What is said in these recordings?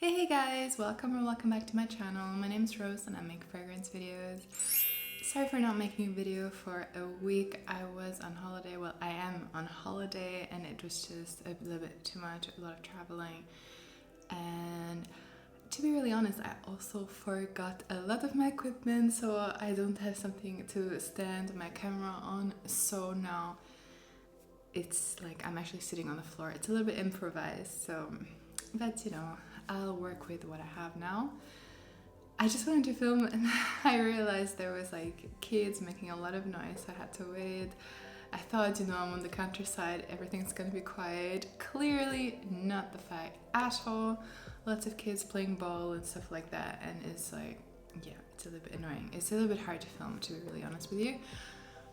Hey guys, welcome back to my channel. My name is Rose and I make fragrance videos. Sorry for not making a video for a week. I was on holiday, well I am on holiday, and it was just a little bit too much, a lot of traveling. And to be really honest, I also forgot a lot of my equipment, so I don't have something to stand my camera on. So now it's like I'm actually sitting on the floor. It's a little bit improvised, but you know, I'll work with what I have now. I just wanted to film and I realized there was like kids making a lot of noise. I had to wait. I thought, you know, I'm on the countryside, everything's gonna be quiet. Clearly not the fact at all. Lots of kids playing ball and stuff like that, and it's like, yeah, it's a little bit annoying. It's a little bit hard to film, to be really honest with you.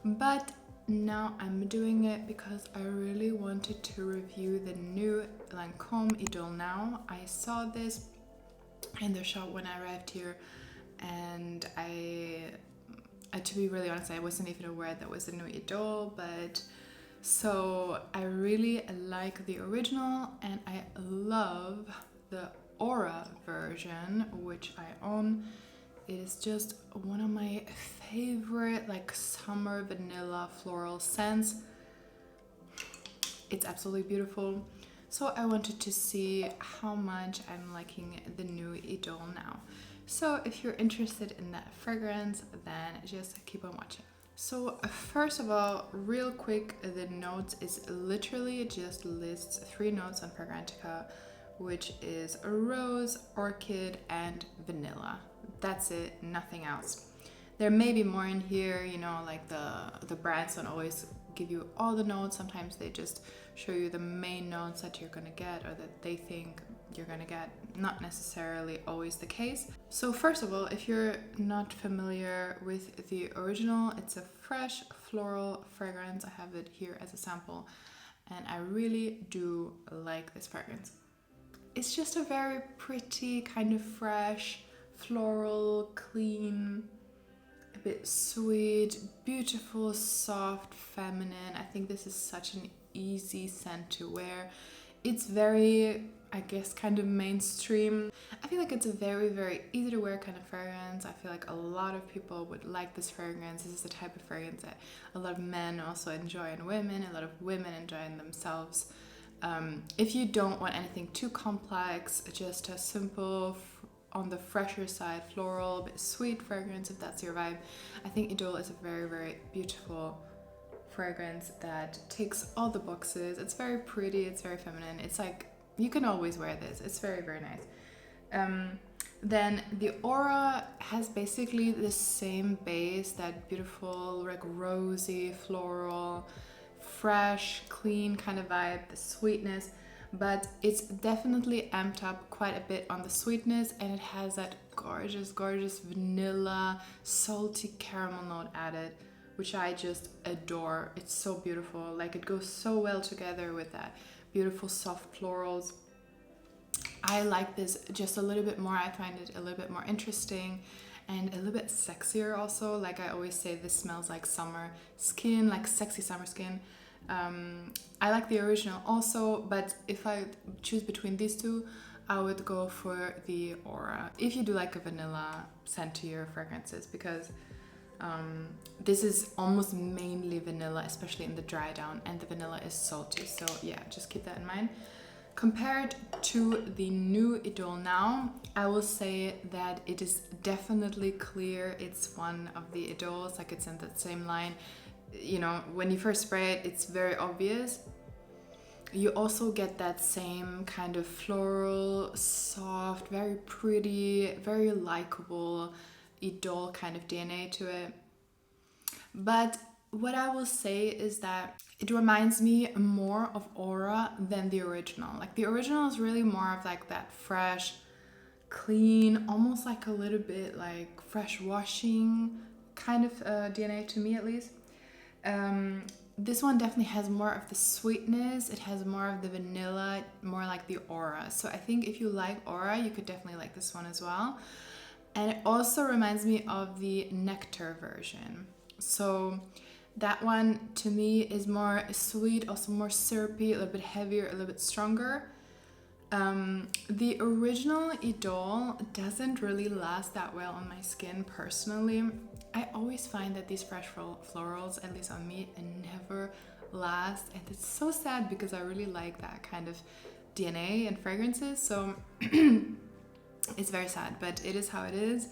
But now I'm doing it because I really wanted to review the new Lancome Idole Now. I saw this in the shop when I arrived here, and to be really honest, I wasn't even aware that was a new Idole, but so I really like the original and I love the Aura version, which I own. It is just one of my favorite like summer vanilla floral scents. It's absolutely beautiful. So I wanted to see how much I'm liking the new Idole Now. So if you're interested in that fragrance, then just keep on watching. So first of all, real quick, the notes is literally just lists 3 notes on Fragrantica, which is a rose, orchid, and vanilla. That's it, nothing else. There may be more in here, you know, like the brands don't always give you all the notes. Sometimes they just show you the main notes that you're gonna get or that they think you're gonna get. Not necessarily always the case. So first of all, if you're not familiar with the original, it's a fresh floral fragrance. I have it here as a sample and I really do like this fragrance. It's just a very pretty, kind of fresh, floral, clean, a bit sweet, beautiful, soft, feminine. I think this is such an easy scent to wear. It's very, I guess, kind of mainstream. I feel like it's a very, very easy to wear kind of fragrance. I feel like a lot of people would like this fragrance. This is the type of fragrance that a lot of men also enjoy in women, a lot of women enjoy in themselves. If you don't want anything too complex, just a simple, on the fresher side, floral, bit sweet fragrance, if that's your vibe, I think Idole is a very, very beautiful fragrance that ticks all the boxes. It's very pretty, it's very feminine. It's like, you can always wear this. It's very, very nice. Then the Aura has basically the same base, that beautiful, like rosy, floral, fresh, clean kind of vibe, the sweetness, but it's definitely amped up quite a bit on the sweetness, and it has that gorgeous, gorgeous vanilla, salty caramel note added, which I just adore. It's so beautiful. Like, it goes so well together with that beautiful soft florals. I like this just a little bit more. I find it a little bit more interesting and a little bit sexier also. Like I always say, this smells like summer skin, like sexy summer skin. I like the original also, but if I choose between these two, I would go for the Aura. If you do like a vanilla scent to your fragrances, because this is almost mainly vanilla, especially in the dry down, and the vanilla is salty. So yeah, just keep that in mind. Compared to the new Idole Now, I will say that it is definitely clear. It's one of the Idoles, like it's in that same line. You know, when you first spray it, it's very obvious. You also get that same kind of floral, soft, very pretty, very likable Idole kind of DNA to it. But what I will say is that it reminds me more of Aura than the original. Like the original is really more of like that fresh, clean, almost like a little bit like fresh washing kind of DNA to me at least. This one definitely has more of the sweetness. It has more of the vanilla, more like the Aura. So I think if you like Aura, you could definitely like this one as well. And it also reminds me of the Nectar version. So that one to me is more sweet, also more syrupy, a little bit heavier, a little bit stronger. The original Idole doesn't really last that well on my skin personally. I always find that these fresh florals, at least on me, never last, and it's so sad because I really like that kind of DNA and fragrances, so it's very sad, but it is how it is.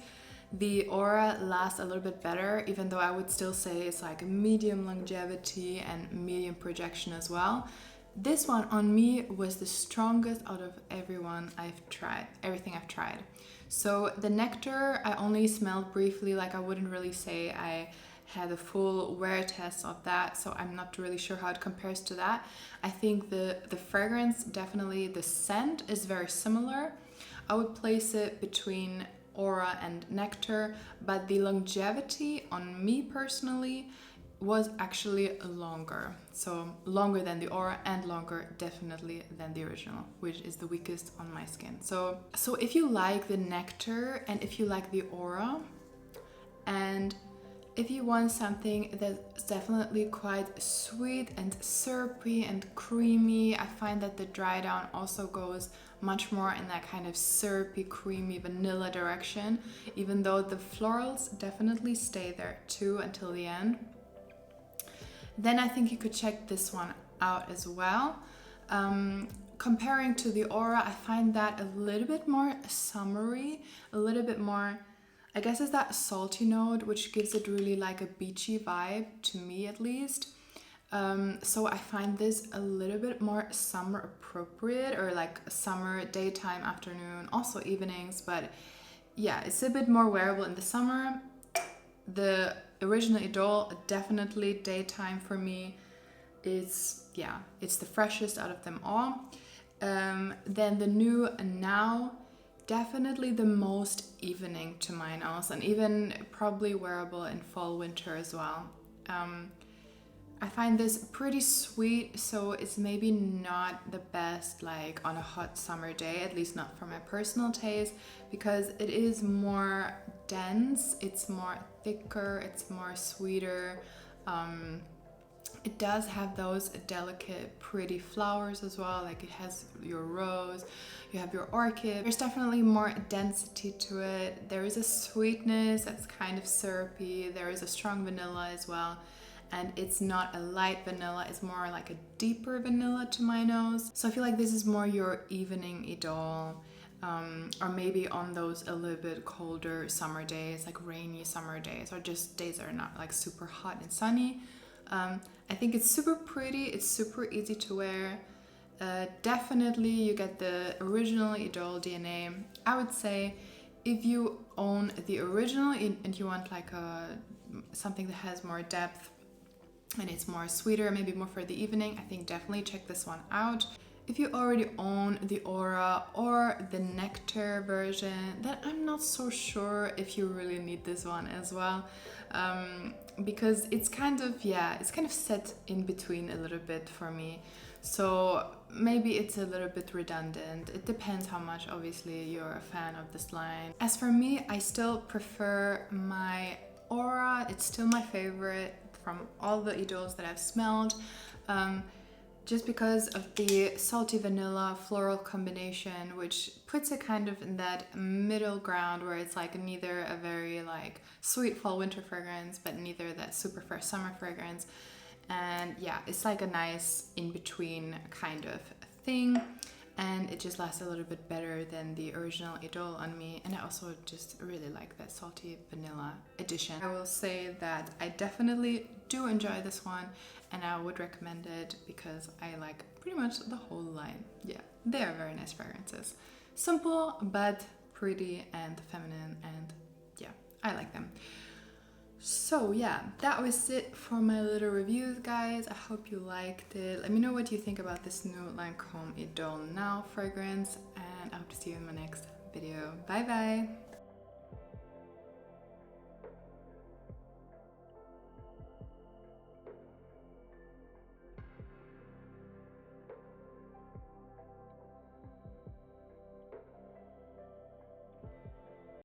The Aura lasts a little bit better, even though I would still say it's like medium longevity and medium projection as well. This one on me was the strongest out of everything I've tried. So the Nectar, I only smelled briefly, like I wouldn't really say I had a full wear test of that, so I'm not really sure how it compares to that. I think the fragrance, definitely the scent is very similar. I would place it between Aura and Nectar, but the longevity on me personally was actually longer. So longer than the Aura and longer definitely than the original, which is the weakest on my skin. So if you like the Nectar and if you like the Aura, and if you want something that's definitely quite sweet and syrupy and creamy, I find that the Dry Down also goes much more in that kind of syrupy, creamy, vanilla direction, even though the florals definitely stay there too until the end. Then I think you could check this one out as well. Comparing to the Aura, I find that a little bit more summery, a little bit more, I guess it's that salty note, which gives it really like a beachy vibe, to me at least. So I find this a little bit more summer appropriate, or like summer, daytime, afternoon, also evenings, but yeah, it's a bit more wearable in the summer. The original Idole, definitely daytime for me. It's the freshest out of them all. Then the new Now, definitely the most evening to my nose, and even probably wearable in fall, winter as well. I find this pretty sweet, so it's maybe not the best like on a hot summer day, at least not for my personal taste, because it is more dense, it's more thicker, it's more sweeter. It does have those delicate, pretty flowers as well, like it has your rose, you have your orchid. There's definitely more density to it. There is a sweetness that's kind of syrupy. There is a strong vanilla as well. And it's not a light vanilla, it's more like a deeper vanilla to my nose. So I feel like this is more your evening Idole, or maybe on those a little bit colder summer days, like rainy summer days, or just days that are not like super hot and sunny. I think it's super pretty, it's super easy to wear. Definitely you get the original Idole DNA. I would say if you own the original and you want like something that has more depth and it's more sweeter, maybe more for the evening, I think definitely check this one out. If you already own the Aura or the Nectar version, then I'm not so sure if you really need this one as well, because it's kind of set in between a little bit for me. So maybe it's a little bit redundant. It depends how much, obviously, you're a fan of this line. As for me, I still prefer my Aura. It's still my favorite from all the Idoles that I've smelled. Just because of the salty vanilla floral combination, which puts it kind of in that middle ground where it's like neither a very like sweet fall winter fragrance, but neither that super fresh summer fragrance. And yeah, it's like a nice in-between kind of thing, and it just lasts a little bit better than the original Idole on me. And I also just really like that salty vanilla addition. I will say that I definitely do enjoy this one, and I would recommend it because I like pretty much the whole line. Yeah, they are very nice fragrances. Simple, but pretty and feminine, and yeah, I like them. So yeah, that was it for my little reviews, guys. I hope you liked it. Let me know what you think about this new Lancome Idole Now fragrance, and I hope to see you in my next video. Bye bye!